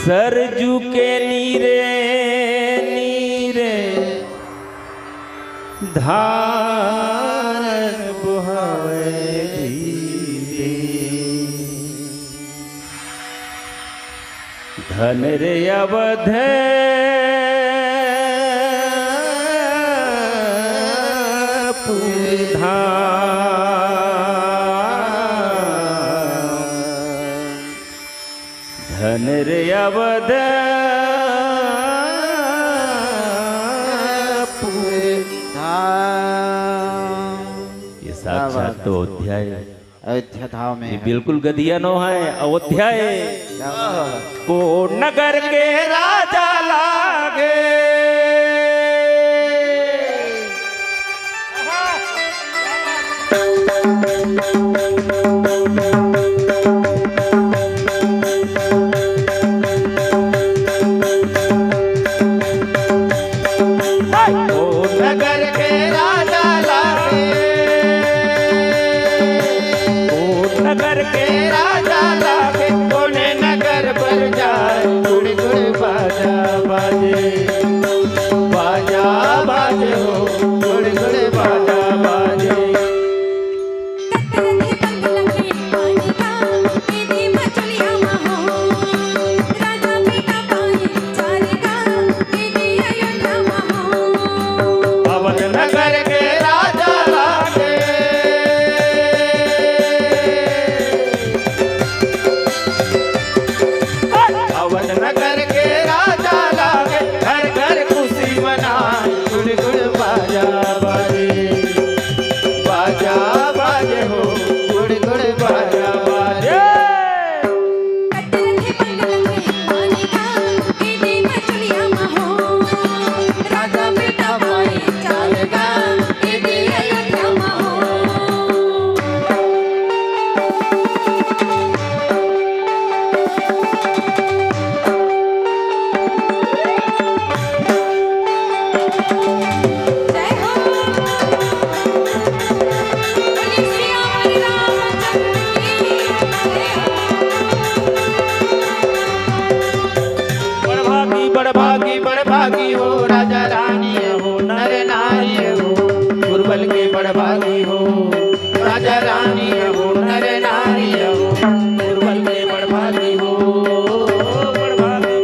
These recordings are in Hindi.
सरजू के नीरे नीरे धार बुहावे धन रे अवध धन रे अवध ये साक्षात तो अध्याय अयोध्या धाम में ये बिल्कुल गदिया नो है अयोध्याय को नगर के राजा लागे बड़भागी हो राजा रानी हो नर नारी हो गुरबल के बड़भागी हो राजा रानी हो नर नारी हो गुरबल के बड़भागी हो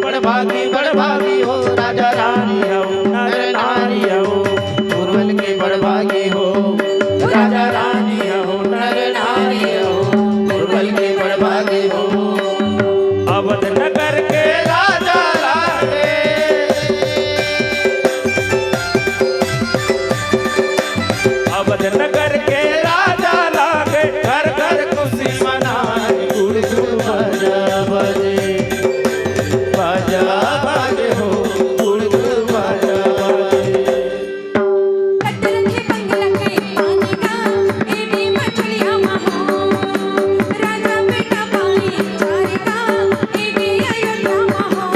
बड़भागी बड़भागी हो राजा रानी हो नर नारी हो गुरबल के बड़भागी हो राजा रानी हो नर नारी हो गुरबल के बड़भागी हो अवध नगर के राजा अवध नगर के राजा लागे घर घर खुशी मनाए गुड़ गुड़ बाजा बाजे बाजा बाजे हो गुड़ गुड़ बाजा बाजे कतरंगे बंगला के पानी का एवी मछलियां महो राजा बेटा पानी चारे का एवी अयोध्या महो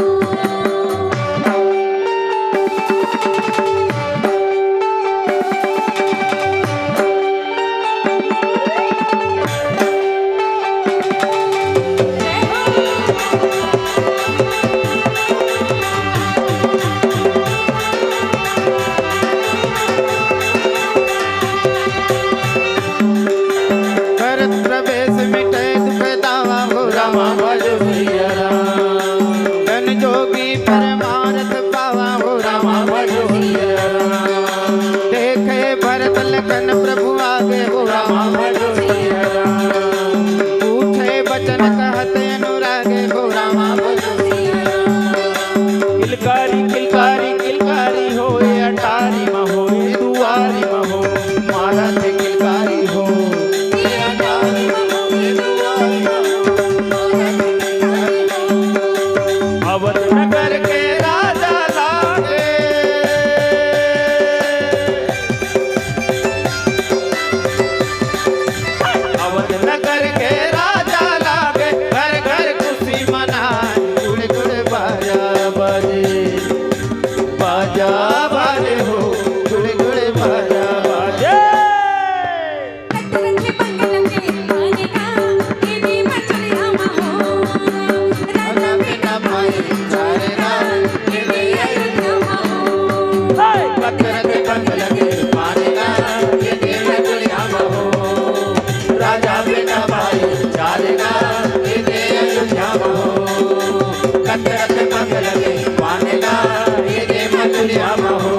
करत प्रवेश मिटे दुख दावा हो रामा भज भैया राम धन जोगी परमानंद पावा हो रामा भज भैया राम देखे भरत लखन प्रभु आगे हो रामा भज भैया राम पूछे बचन कहते अनुरागे हो रामा भज भैया राम किलकारी किलकारी किलकारी हो ये अटारी महो ये दुआरी महो मारा थे किलकारी हो अवध नगर के राजा लागे राम हो